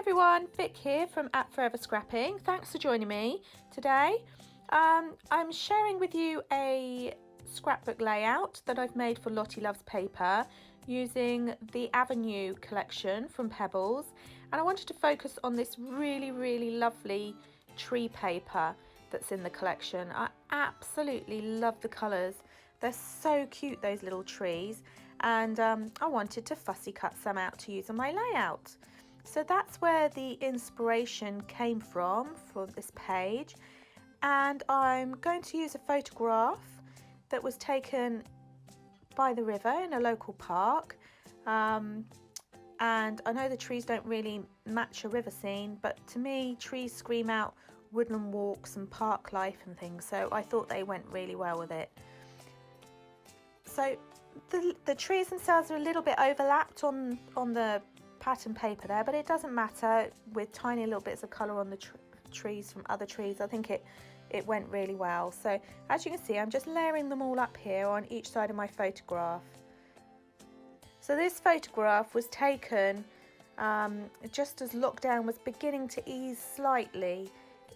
everyone, Vic here from Forever Scrapping. Thanks for joining me today. I'm sharing with you a scrapbook layout that I've made for Lottie Loves Paper using the Avenue collection from Pebbles, and I wanted to focus on this really lovely tree paper that's in the collection. I absolutely love the colours. They're so cute, those little trees, and I wanted to fussy cut some out to use on my layout. So that's where the inspiration came from for this page, and I'm going to use a photograph that was taken by the river in a local park, and I know the trees don't really match a river scene, but to me trees scream out woodland walks and park life and things, so I thought they went really well with it. So the trees themselves are a little bit overlapped on the pattern paper there, but it doesn't matter. With tiny little bits of colour on the trees from other trees, I think it went really well. So as you can see, I'm just layering them all up here on each side of my photograph. So this photograph was taken just as lockdown was beginning to ease slightly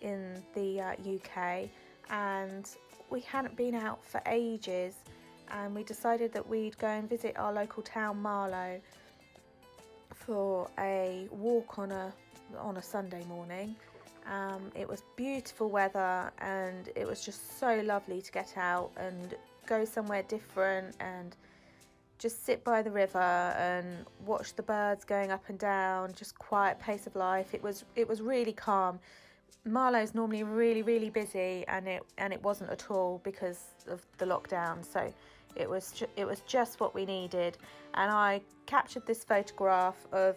in the UK, and we hadn't been out for ages, and we decided that we'd go and visit our local town, Marlow, for a walk on a Sunday morning. It was beautiful weather, and it was just so lovely to get out and go somewhere different and just sit by the river and watch the birds going up and down, just quiet pace of life. It was really calm. Marlow's normally really busy, and it wasn't at all because of the lockdown, so it was just what we needed. And I captured this photograph of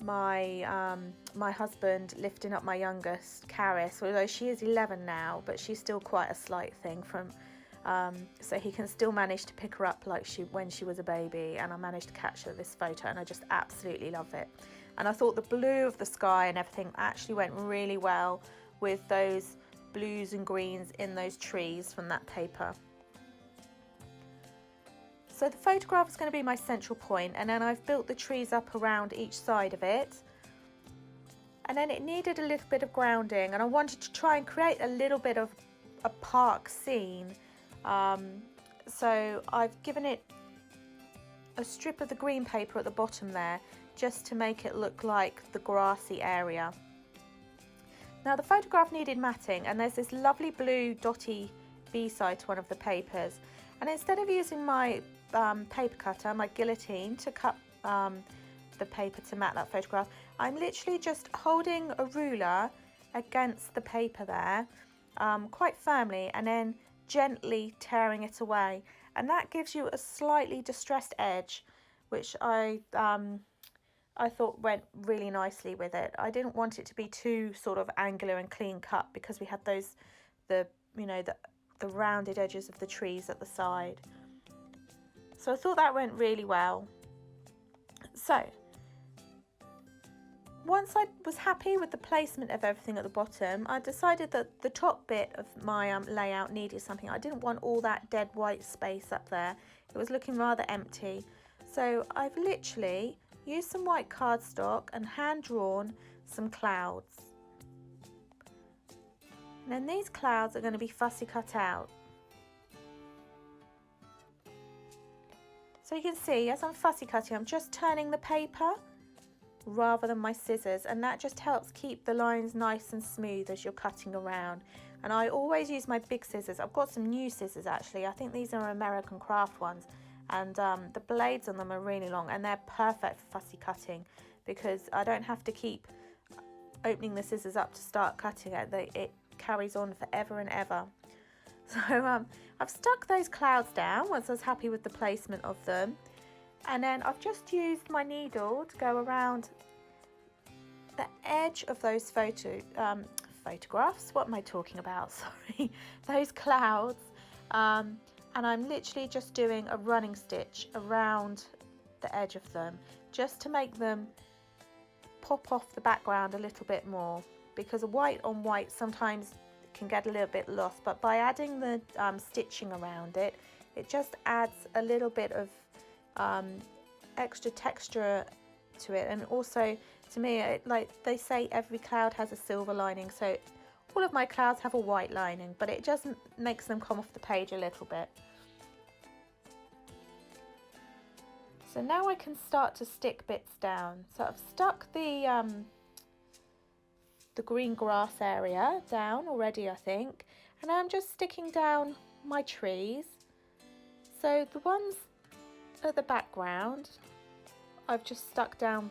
my husband lifting up my youngest, Caris, although she is 11 now, but she's still quite a slight thing from so he can still manage to pick her up like when she was a baby, and I managed to capture this photo, and I just absolutely love it. And I thought the blue of the sky and everything actually went really well with those blues and greens in those trees from that paper. So the photograph is going to be my central point, and then I've built the trees up around each side of it. And then it needed a little bit of grounding, and I wanted to try and create a little bit of a park scene. So I've given it a strip of the green paper at the bottom there, just to make it look like the grassy area. Now the photograph needed matting, and there's this lovely blue dotty B-side to one of the papers, and instead of using my paper cutter, my guillotine, to cut the paper to mat that photograph, I'm literally just holding a ruler against the paper there quite firmly, and then gently tearing it away, and that gives you a slightly distressed edge, which I thought went really nicely with it. I didn't want it to be too sort of angular and clean cut, because we had the rounded edges of the trees at the side. So I thought that went really well. So once I was happy with the placement of everything at the bottom, I decided that the top bit of my layout needed something. I didn't want all that dead white space up there. It was looking rather empty. So I've literally used some white cardstock and hand drawn some clouds. And then these clouds are going to be fussy cut out. So you can see, as I'm fussy cutting, I'm just turning the paper rather than my scissors, and that just helps keep the lines nice and smooth as you're cutting around. And I always use my big scissors. I've got some new scissors actually. I think these are American craft ones, and the blades on them are really long, and they're perfect for fussy cutting because I don't have to keep opening the scissors up to start cutting it. It carries on forever and ever. So I've stuck those clouds down once I was happy with the placement of them, and then I've just used my needle to go around the edge of those photographs. What am I talking about? Sorry, those clouds. And I'm literally just doing a running stitch around the edge of them, just to make them pop off the background a little bit more, because white on white sometimes can get a little bit lost, but by adding the stitching around it, it just adds a little bit of extra texture to it. And also to me, like they say, every cloud has a silver lining, so all of my clouds have a white lining, but it just makes them come off the page a little bit. So now I can start to stick bits down. So I've stuck the green grass area down already, I think, and I'm just sticking down my trees. So the ones at the background I've just stuck down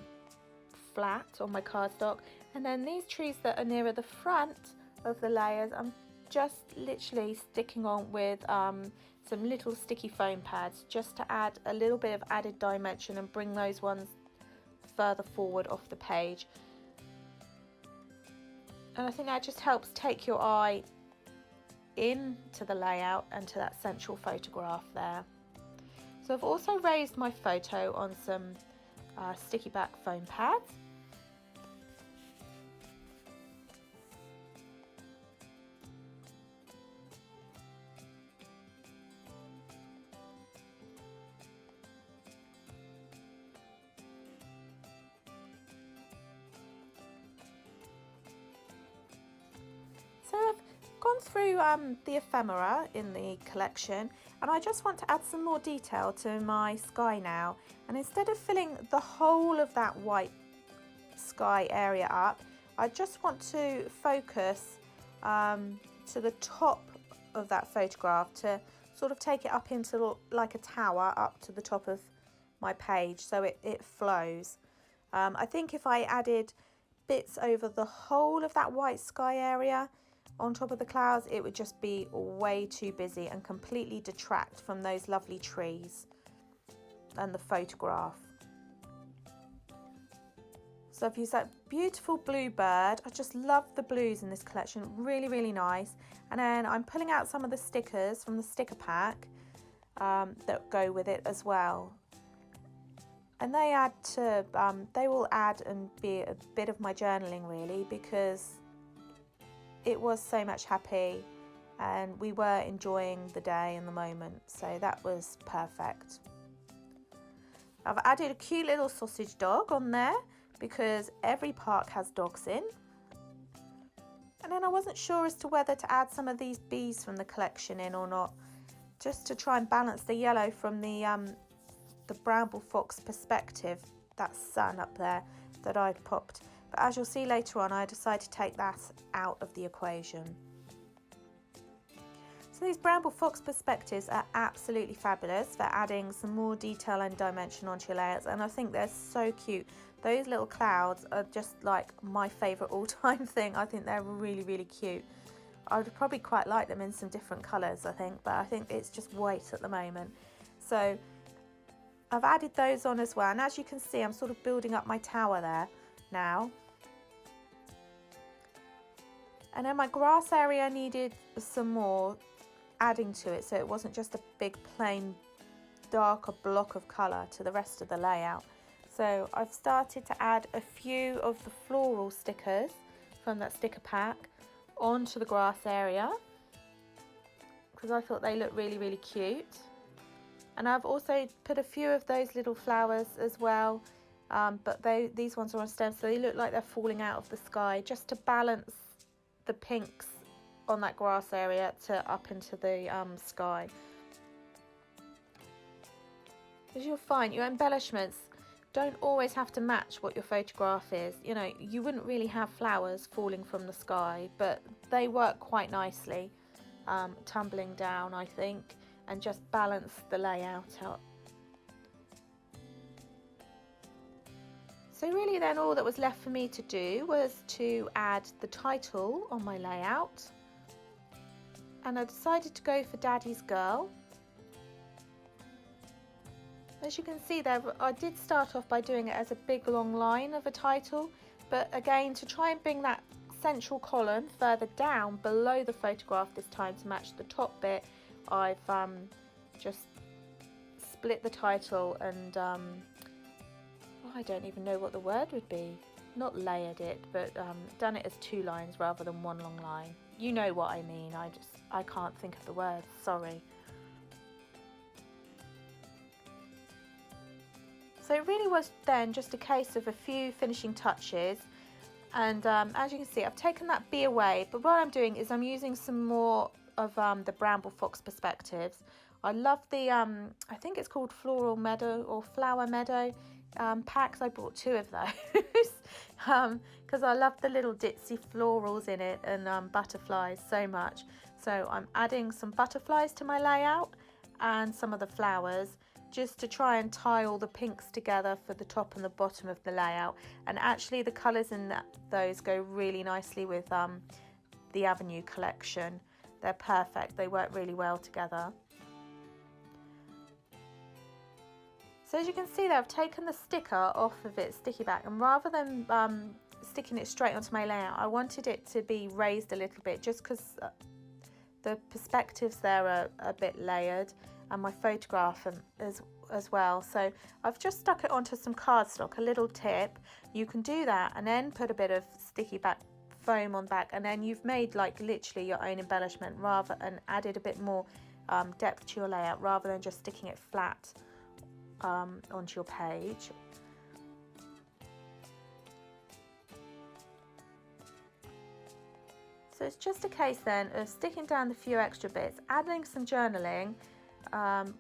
flat on my cardstock, and then these trees that are nearer the front of the layers I'm just literally sticking on with some little sticky foam pads, just to add a little bit of added dimension and bring those ones further forward off the page. And I think that just helps take your eye into the layout and to that central photograph there. So I've also raised my photo on some sticky back foam pads. So I've gone through the ephemera in the collection, and I just want to add some more detail to my sky now. And instead of filling the whole of that white sky area up, I just want to focus to the top of that photograph, to sort of take it up into like a tower up to the top of my page, so it flows. I think if I added bits over the whole of that white sky area on top of the clouds, it would just be way too busy and completely detract from those lovely trees and the photograph. So I've used that beautiful blue bird. I just love the blues in this collection, really, really nice. And then I'm pulling out some of the stickers from the sticker pack that go with it as well. And they add to, they will add and be a bit of my journaling really, because it was so much happy and we were enjoying the day and the moment, so that was perfect. I've added a cute little sausage dog on there because every park has dogs in. And then I wasn't sure as to whether to add some of these bees from the collection in or not, just to try and balance the yellow from the Bramble Fox perspective, that sun up there that I'd popped. But as you'll see later on, I decided to take that out of the equation. So these Bramble Fox perspectives are absolutely fabulous for adding some more detail and dimension onto your layouts, and I think they're so cute. Those little clouds are just like my favourite all-time thing. I think they're really, really cute. I would probably quite like them in some different colours, I think, but I think it's just white at the moment. So I've added those on as well, and as you can see, I'm sort of building up my tower there now. And then my grass area needed some more adding to it, so it wasn't just a big plain darker block of colour to the rest of the layout. So I've started to add a few of the floral stickers from that sticker pack onto the grass area because I thought they looked really, really cute. And I've also put a few of those little flowers as well, but these ones are on stems, so they look like they're falling out of the sky, just to balance the pinks on that grass area to up into the sky. As you'll find, your embellishments don't always have to match what your photograph is. You know, you wouldn't really have flowers falling from the sky, but they work quite nicely, tumbling down, I think, and just balance the layout out. So really then all that was left for me to do was to add the title on my layout, and I decided to go for Daddy's Girl. As you can see there, I did start off by doing it as a big long line of a title, but again, to try and bring that central column further down below the photograph this time to match the top bit, I've just split the title and I don't even know what the word would be. Not layered it, but done it as two lines rather than one long line. You know what I mean. I can't think of the word, sorry. So it really was then just a case of a few finishing touches. And as you can see, I've taken that bee away, but what I'm doing is I'm using some more of the Bramble Fox perspectives. I love the, I think it's called Floral Meadow or Flower Meadow packs. I bought 2 of those because I love the little ditzy florals in it and butterflies so much. So I'm adding some butterflies to my layout and some of the flowers, just to try and tie all the pinks together for the top and the bottom of the layout. And actually the colours in those go really nicely with the Avenue collection. They're perfect, they work really well together. So as you can see there, I've taken the sticker off of its sticky back, and rather than sticking it straight onto my layout, I wanted it to be raised a little bit, just because the perspectives there are a bit layered, and my photograph as well. So I've just stuck it onto some cardstock, a little tip. You can do that and then put a bit of sticky back foam on back, and then you've made like literally your own embellishment and added a bit more depth to your layout rather than just sticking it flat onto your page. So it's just a case then of sticking down the few extra bits, adding some journaling,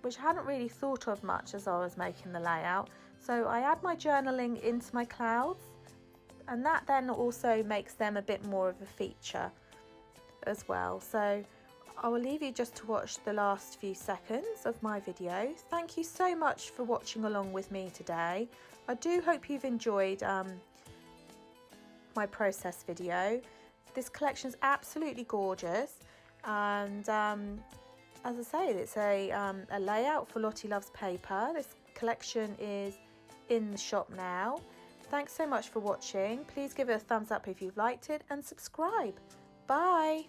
which I hadn't really thought of much as I was making the layout. So I add my journaling into my clouds, and that then also makes them a bit more of a feature as well. So I will leave you just to watch the last few seconds of my video. Thank you so much for watching along with me today. I do hope you've enjoyed my process video. This collection is absolutely gorgeous, and as I say, it's a layout for Lottie Loves Paper. This collection is in the shop now. Thanks so much for watching. Please give it a thumbs up if you've liked it and subscribe. Bye.